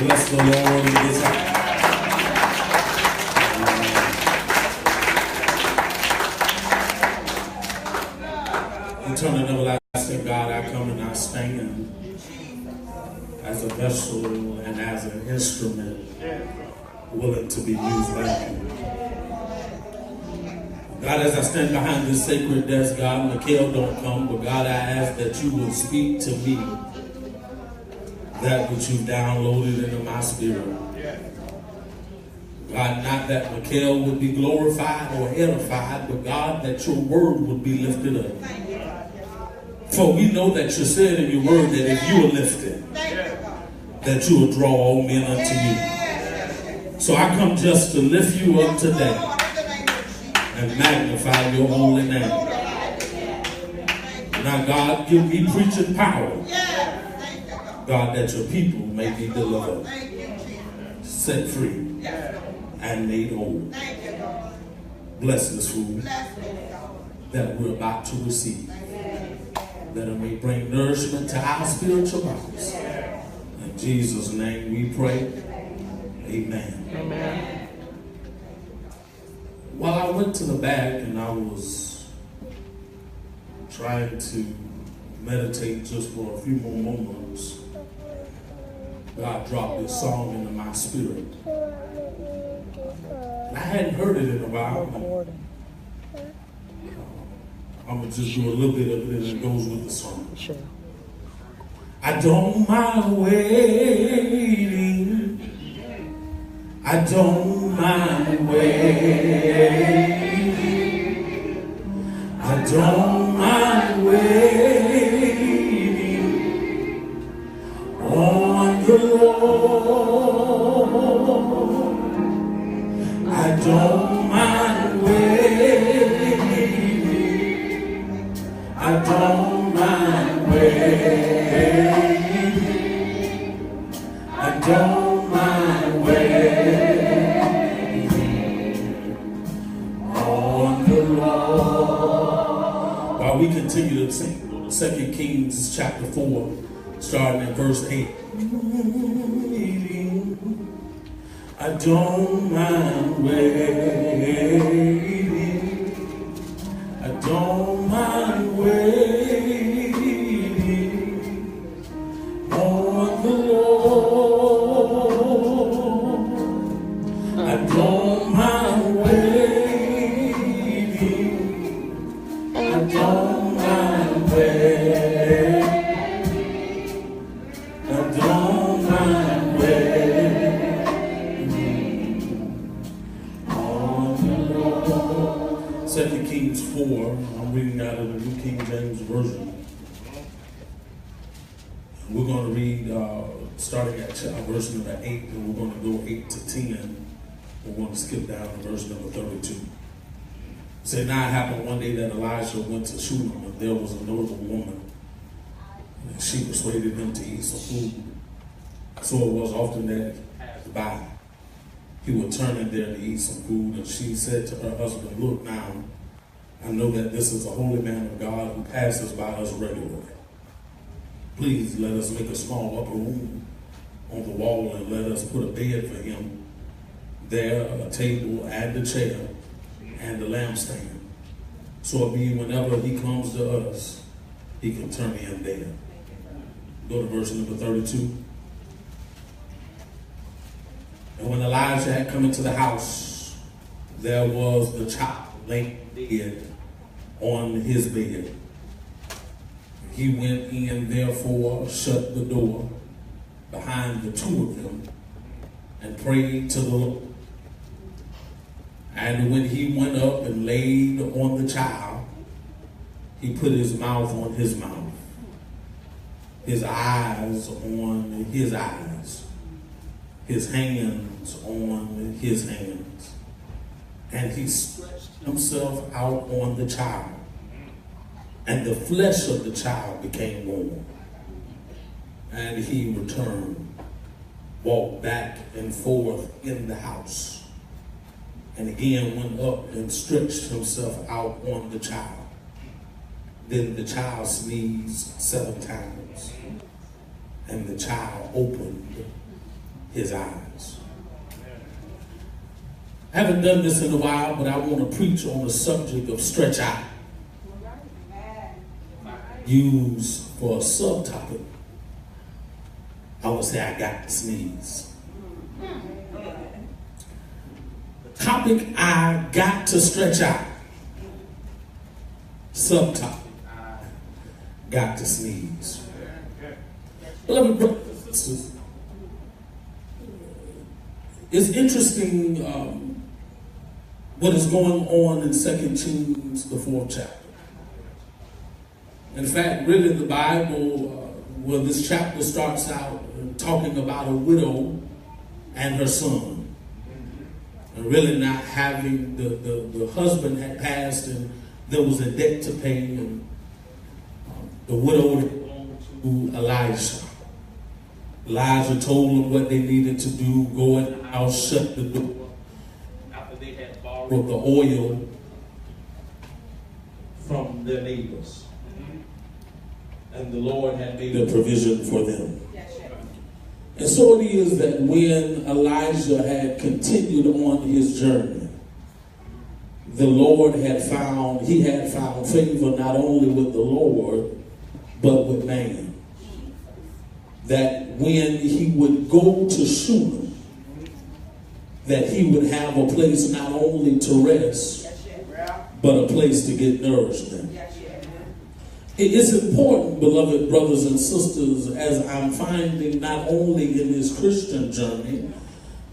Bless the Lord in this house. Eternal and everlasting God, I come and I stand as a vessel and as an instrument willing to be used by you. God, as I stand behind this sacred desk, God, Mikhail don't come, but God, I ask that you will speak to me that which you've downloaded into my spirit. God, not that Mikhail would be glorified or edified, but God, that your word would be lifted up. For we know that you said in your word that if you are lifted, that you will draw all men unto you. So I come just to lift you up today and magnify your holy name. Now, God, give me preaching power. God, that your people may be delivered, set free, and made whole. Bless this food that we're about to receive, that it may bring nourishment to our spiritual bodies. In Jesus' name we pray. Amen. Amen. Well, I went to the back and I was trying to meditate just for a few more moments. God dropped this song into my spirit. I hadn't heard it in a while. I'm going to just do a little bit of it and it goes with the song. Sure. I don't mind waiting. I don't mind waiting. I don't mind waiting on the Lord. I don't mind waiting. I don't mind waiting. I don't mind waiting on the Lord. While we continue to sing, 2 Kings chapter 4, starting at verse 8. I don't mind waiting. I don't mind waiting on the Lord. I don't mind waiting. I don't mind waiting. I don't mind waiting on the Lord. 2 Kings 4, I'm reading out of the New King James Version. We're going to read starting at verse number 8, and we're going to go 8 to 10. We're going to skip down to verse number 32. It said, now it happened one day that Elijah went to Shunem, and there was a notable woman, and she persuaded him to eat some food. So it was often that he passed by, he would turn in there to eat some food, and she said to her husband, look now, I know that this is a holy man of God who passes by us regularly. Please let us make a small upper room on the wall and let us put a bed for him there, a table and a chair and a lampstand. So it be whenever he comes to us, he can turn in there. Go to verse number 32. And when Elijah had come into the house, there was the child laying dead on his bed. He went in, therefore, shut the door behind the two of them, and prayed to the Lord. And when he went up and laid on the child, he put his mouth on his mouth, his eyes on his eyes, his hands on his hands. And he stretched himself out on the child, and the flesh of the child became warm. And he returned, walked back and forth in the house, and again went up and stretched himself out on the child. Then the child sneezed 7 times, and the child opened his eyes. I haven't done this in a while, but I want to preach on the subject of stretch out. Used for a subtopic, I would say I got to sneeze. The topic, I got to stretch out. Subtopic, I got to sneeze. Beloved brothers and sisters, it's interesting what is going on in 2 Kings, the 4th chapter. In fact, really the Bible, this chapter starts out talking about a widow and her son. And really not having, the husband had passed and there was a debt to pay, and the widow had gone to Elijah. Elijah told them what they needed to do, go in the house, shut the door. After they had borrowed the oil from their neighbors. And the Lord had made a provision for them. And so it is that when Elijah had continued on his journey, the Lord had found favor not only with the Lord, but with man. That when he would go to Shunem, that he would have a place not only to rest, but a place to get nourishment. It is important, beloved brothers and sisters, as I'm finding not only in this Christian journey,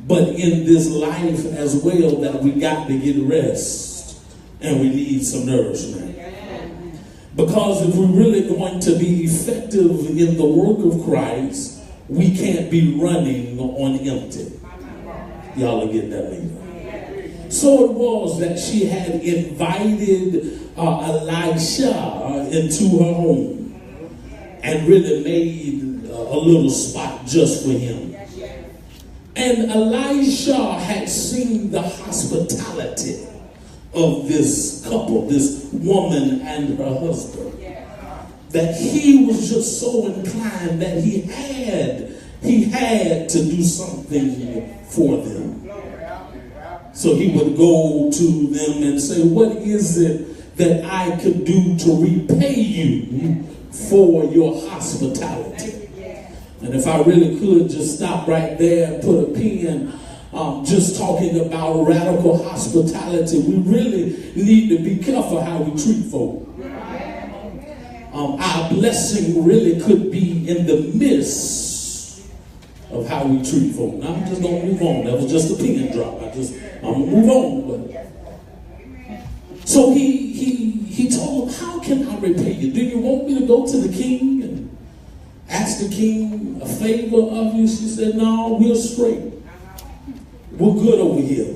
but in this life as well, that we got to get rest and we need some nourishment. Because if we're really going to be effective in the work of Christ, we can't be running on empty. Y'all will get that later. So it was that she had invited Elisha into her home and really made a little spot just for him. And Elisha had seen the hospitality of this couple, this woman and her husband, that he was just so inclined that he had to do something for them. So he would go to them and say, what is it that I could do to repay you for your hospitality? And if I really could just stop right there and put a pin, just talking about radical hospitality, we really need to be careful how we treat folk. Our blessing really could be in the midst of how we treat folk. Now I'm just going to move on. That was just a pin drop. I'm going to move on. But. So he told him, how can I repay you? Do you want me to go to the king and ask the king a favor of you? She said, no, we're straight. We're good over here.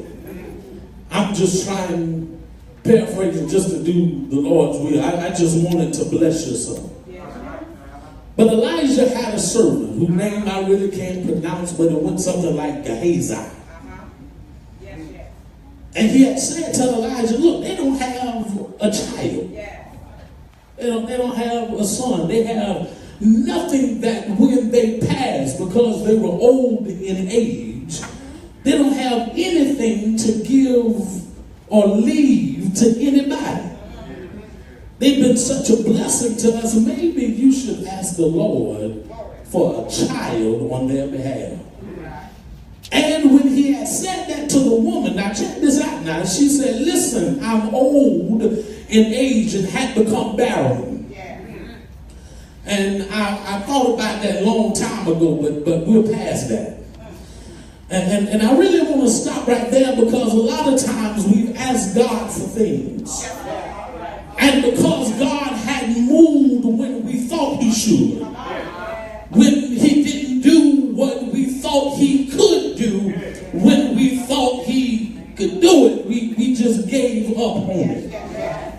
I'm just trying, paraphrasing, just to do the Lord's will. I just wanted to bless your son. But Elijah had a servant whose name I really can't pronounce, but it went something like Gehazi. And he had said to Elijah, look, they don't have a child. They don't have a son. They have nothing that when they pass, because they were old in age, they don't have anything to give or leave to anybody. They've been such a blessing to us. Maybe you should ask the Lord for a child on their behalf. And when he had said that to the woman, now check this out now, she said, listen, I'm old in age and had become barren. And I thought about that a long time ago, but we're past that. And I really want to stop right there, because a lot of times we've asked God for things. And because God hadn't moved when we thought he should, when he didn't do what we thought he could do, when we thought he could do it, we just gave up on it.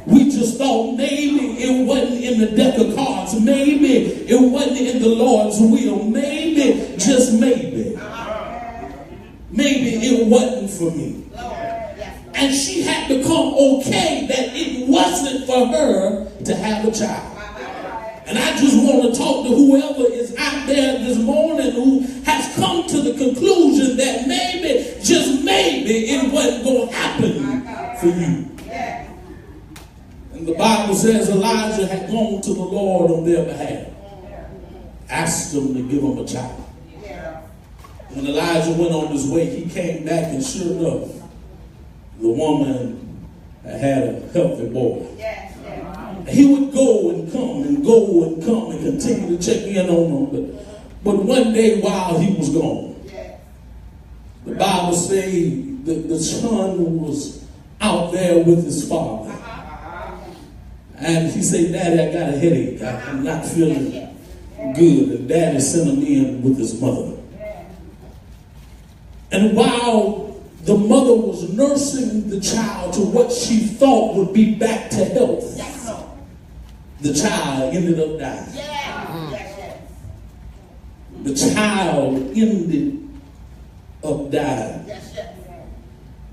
We just thought maybe it wasn't in the deck of cards. Maybe it wasn't in the Lord's will. Maybe, just maybe it wasn't for me. And she had become okay that it wasn't for her to have a child. And I just want to talk to whoever is out there this morning who has come to the conclusion that maybe, just maybe, it wasn't going to happen for you. And the Bible says Elijah had gone to the Lord on their behalf, asked him to give him a child. When Elijah went on his way, he came back, and sure enough, the woman had a healthy boy. He would go and come and continue to check in on him. But one day while he was gone, the Bible says that the son was out there with his father. And he said, Daddy, I got a headache. I'm not feeling good. And Daddy sent him in with his mother. And while the mother was nursing the child to what she thought would be back to health, the child ended up dying. The child ended up dying.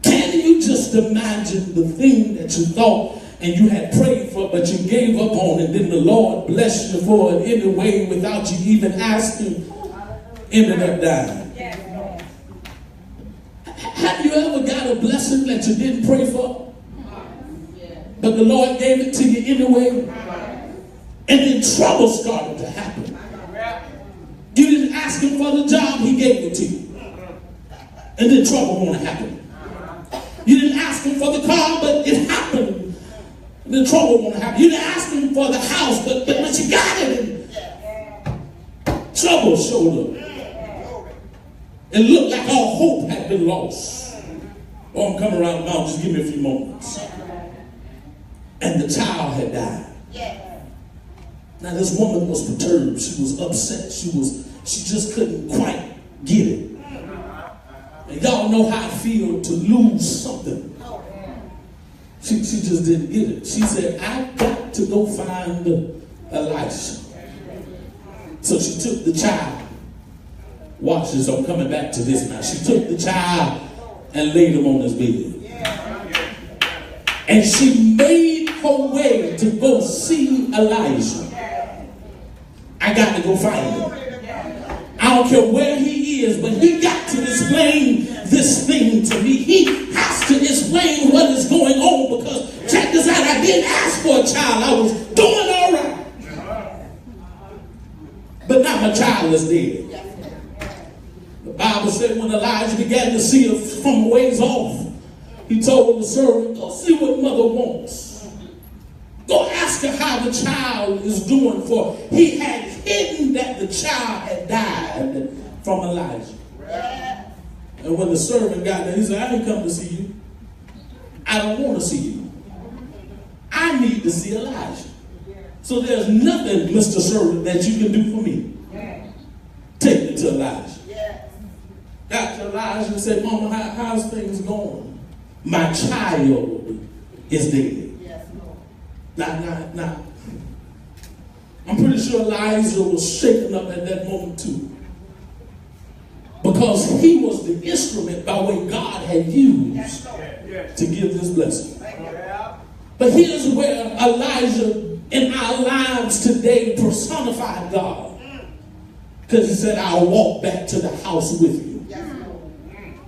Can you just imagine the thing that you thought and you had prayed for, but you gave up on, and then the Lord blessed you for it anyway without you even asking, ended up dying? Have you ever got a blessing that you didn't pray for, but the Lord gave it to you anyway, and then trouble started to happen? You didn't ask him for the job, he gave it to you, and then trouble won't happen. You didn't ask him for the car, but it happened, and then trouble won't happen. You didn't ask him for the house, but when you got it, trouble showed up. It looked like all hope had been lost. Oh, I'm coming around the mountain. Just give me a few moments. And the child had died. Now this woman was perturbed. She was upset. She just couldn't quite get it. And y'all know how I feel to lose something. She just didn't get it. She said, I got to go find Elisha. So she took the child. Watch this, I'm coming back to this now. She took the child and laid him on his bed. And she made her way to go see Elijah. I got to go find him. I don't care where he is, but he got to explain this thing to me. He has to explain what is going on, because check this out, I didn't ask for a child. I was doing all right. But now my child is dead. The Bible said when Elijah began to see her from a ways off, he told the servant, go see what mother wants. Go ask her how the child is doing, for he had hidden that the child had died from Elijah. And when the servant got there, he said, I didn't come to see you. I don't want to see you. I need to see Elijah. So there's nothing, Mr. Servant, that you can do for me. Take me to Elijah. Got to Elijah and said, Mama, how's things going? My child is dead. Now, I'm pretty sure Elijah was shaken up at that moment too, because he was the instrument by which God had used to give this blessing. But here's where Elijah in our lives today personified God, because he said, I'll walk back to the house with you.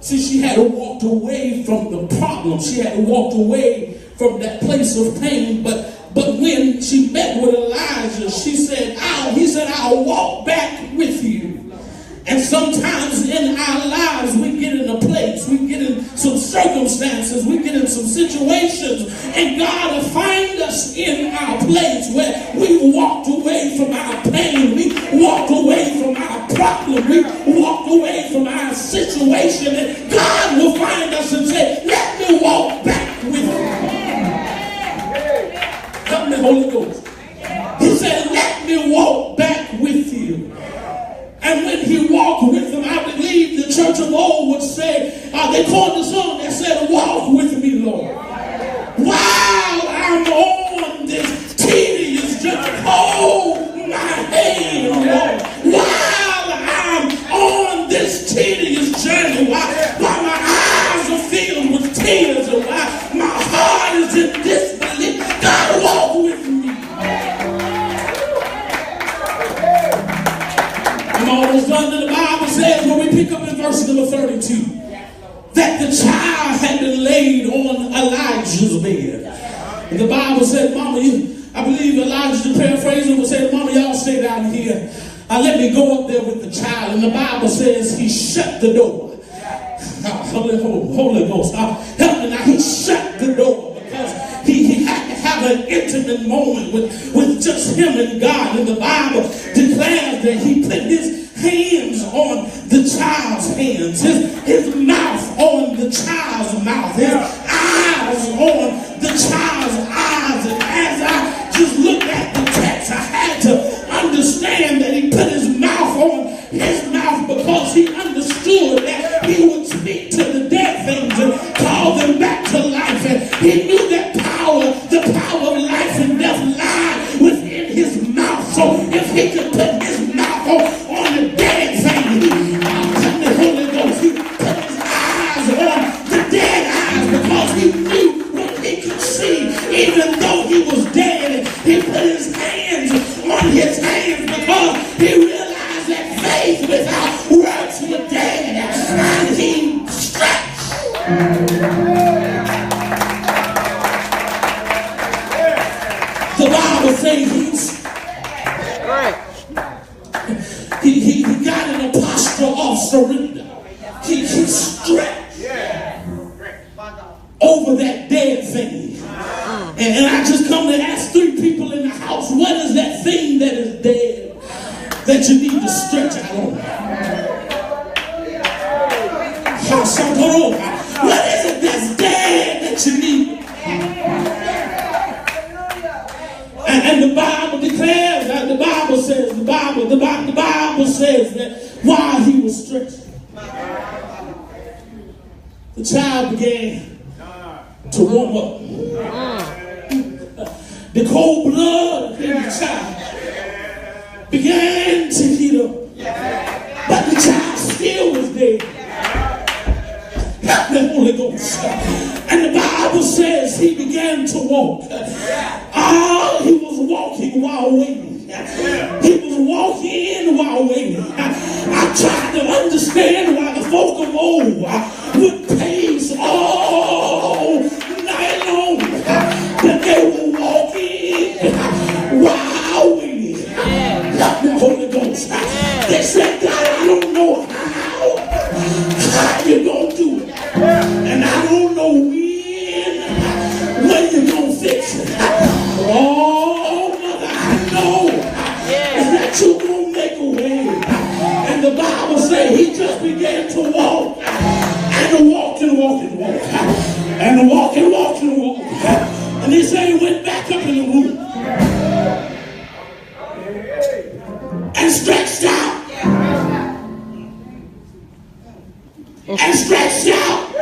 See, she had walked away from the problem. She had walked away from that place of pain. But when she met with Elijah, he said, I'll walk back with you. And sometimes in our lives, we get in a place, we get in some circumstances, we get in some situations, and God will find us in our place where we walked away from our pain, we walked away from our problem, we walked away from our situation, and God will find us and say, let me walk back with you. Help me, Holy Ghost. He said, let me walk back with you. And when he walked with them, I believe the church of old would say, they called the song that said, walk with me, Lord. While I'm on this tedious journey, hold my hand, Lord. While I'm on this tedious journey, while my eyes are filled with tears, and while my heart is in disbelief, God, walk with me. 32, that the child had been laid on Elijah's bed. And the Bible said, Mama, I believe Elijah, to paraphrase it, would say, Mama, y'all stay down here. Let me go up there with the child. And the Bible says he shut the door. Holy Ghost, help me now. He shut the door because he had to have an intimate moment with just him and God. And the Bible declares that he put his hands on the child's hands, his mouth on the child's mouth, his eyes on the child's eyes. And as I just looked at the text, I had to understand that he put his mouth on his mouth because he understood that he would speak to the dead things and call them back to life. And he knew that the power of life and death lied within his mouth. So if he could put his mouth on the dead thing, the Holy Ghost, he put his eyes on the dead eyes because he knew what he could see. Even though he was dead, he put his hands on his hands because he realized that faith without works was dead. And he stretched. The Bible says he got in a posture of surrender. He stretched over that dead thing. And I just come to ask 3 people in the house, what is that thing that is dead that you need to stretch out on? What is it that's dead that you need? And the Bible declares that the Bible says that while he was stretching, the child began to warm up. The cold blood in the child began to heat up. But the child still was dead. Help the Holy Ghost. And the Bible says he began to walk. He was walking while waiting. He was walking while waiting. I tried to understand why the folk of old would pace all night long. But they were walking while waiting. Help the Holy Ghost. They said, God, I don't know how you're going to do it. And I don't know when you're going to fix it. Oh, mother, I know that you're going to make a way. And the Bible says he just began to walk. And walk and walk and walk. And walk and walk and walk. And he said he went back up in the room. And stretched out. And stretched out.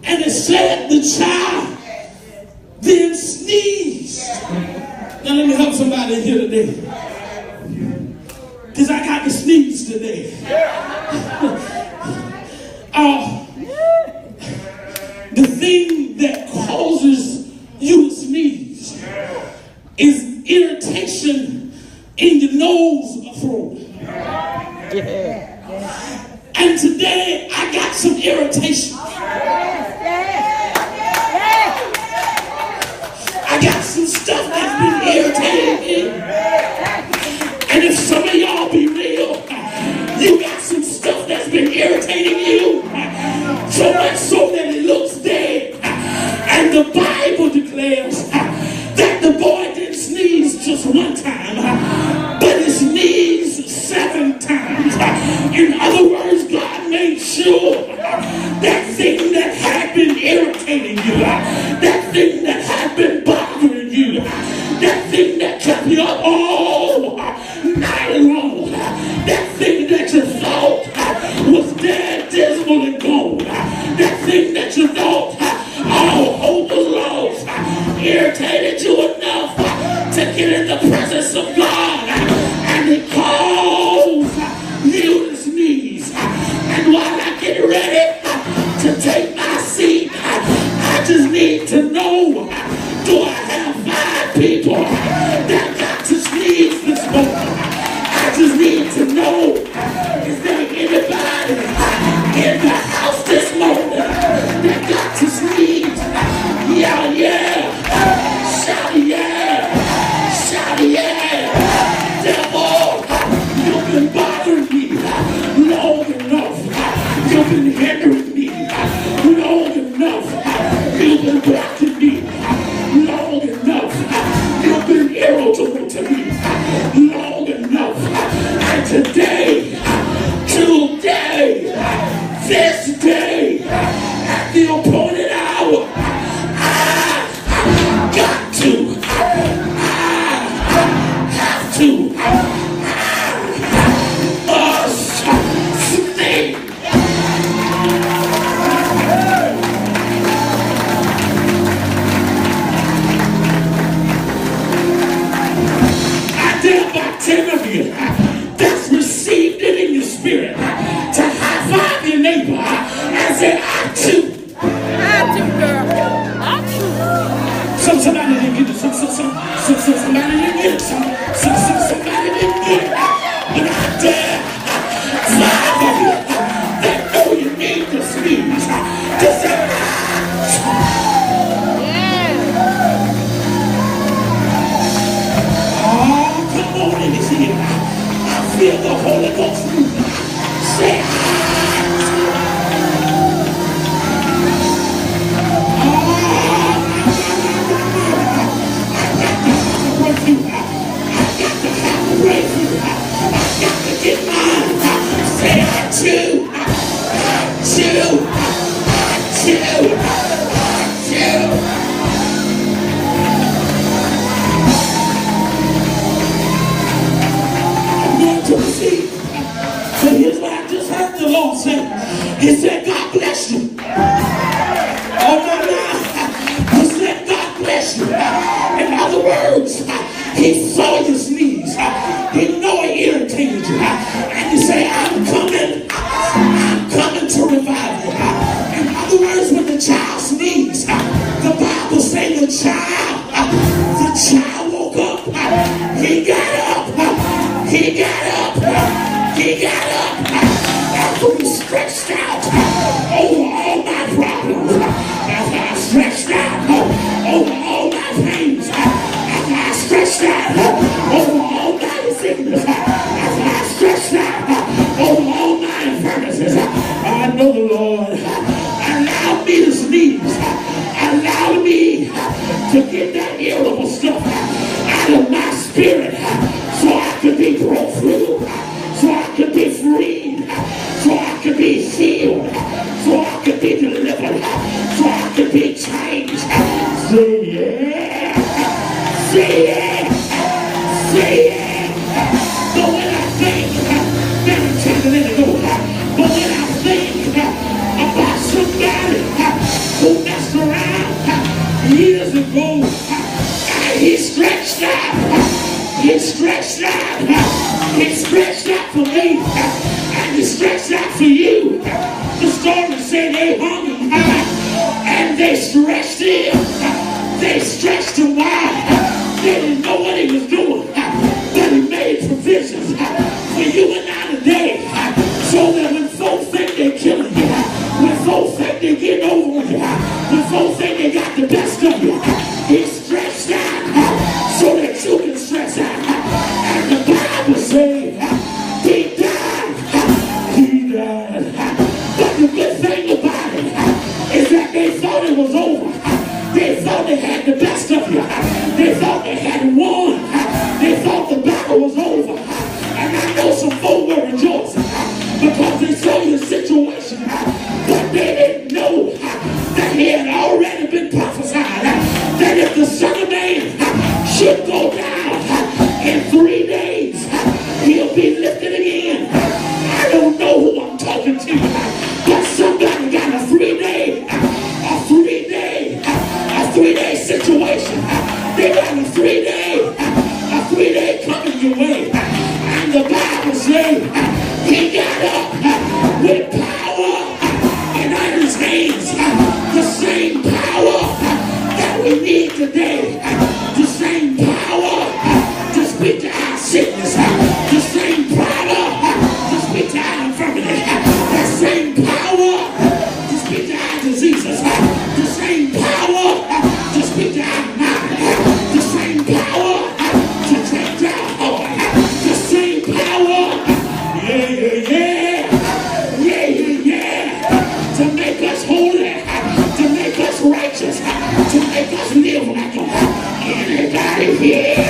And it said the child then sneezed. Now let me help somebody in here today. Because I got to sneeze today. The thing that causes you to sneeze is irritation in your nose or throat. And today I got some irritation. I got some stuff that's been irritating me. And if some of y'all be real, you got some stuff that's been irritating you. So much so that it looks dead. And the Bible declares that the boy didn't sneeze just one time, but he sneezed 7 times. In other words, God made sure that thing that had been irritating you, that thing that had been bothering you, that thing that kept you up all night long, that thing that you thought was dead, dismal, and gone, that thing that you thought all hope was lost, irritated you enough to get in the presence of God, and it caused you to sneeze. And while I get ready to take my seat, I just need to know day, at the appointed hour, I got to, I have to, stay. I dare about 10 of you that's received it in your spirit to high five your neighbor and say, I too. I do, girl. I do. Somebody didn't get it. Somebody didn't get it. Somebody didn't get it. But I dare 5 of you that know you need to sneeze to say, oh, come on in this here. I feel the Holy Ghost moving. Say, he said, God bless you. Oh my God. He said, God bless you. In other words, he saw your sneeze. He know it irritated you. And he said, I'm coming to revive you. In other words, when the child sneezed, the Bible says the child woke up. He got up. He got up. He got up. After he stretched out over all my problems, after I stretched out over all my pains, after I stretched out over all my sickness, after I stretched out over all my infirmities, I know the Lord allowed me to sneeze, allowed me to get that irritable stuff out of my spirit so I could be broke through, so I could be freed, so I could be healed, so I could be delivered, so I could be changed. Say yeah, say yeah, say yeah. But when I think, very tender go, but when I think about somebody who messed around years ago, he stretched out, he stretched out, he stretched out for me. And he stretched out for you. The story said they hung him high and they stretched him. They stretched him wide. They didn't know what he was doing, but he made provisions for you and I today. So that when folks think they're killing you, when folks think they're getting over on you, when folks think they got the best of you, he stretched out so that you can stretch out. And the Bible says he died. He died. But the good thing about it is that they thought it was over. They thought they had the best of you. They thought they had won. They thought the battle was over. And I know some folk were rejoicing because they saw your situation. But they didn't know that he had already been prophesied that if the Son of Man should go down in 3 days, he'll be lifted again. I don't know who I'm talking to, but somebody got a 3-day situation. They got a 3-day coming your way. And the Bible says he got up with power in his hands. The same power that we need today. The same power to speak to our sickness. The same power to speak to our infirmity. The same power to speak to our diseases. The same power to speak to our mind. The same power to change our heart. The same power, to make us holy, to make us righteous, to make us live like him. Anybody here?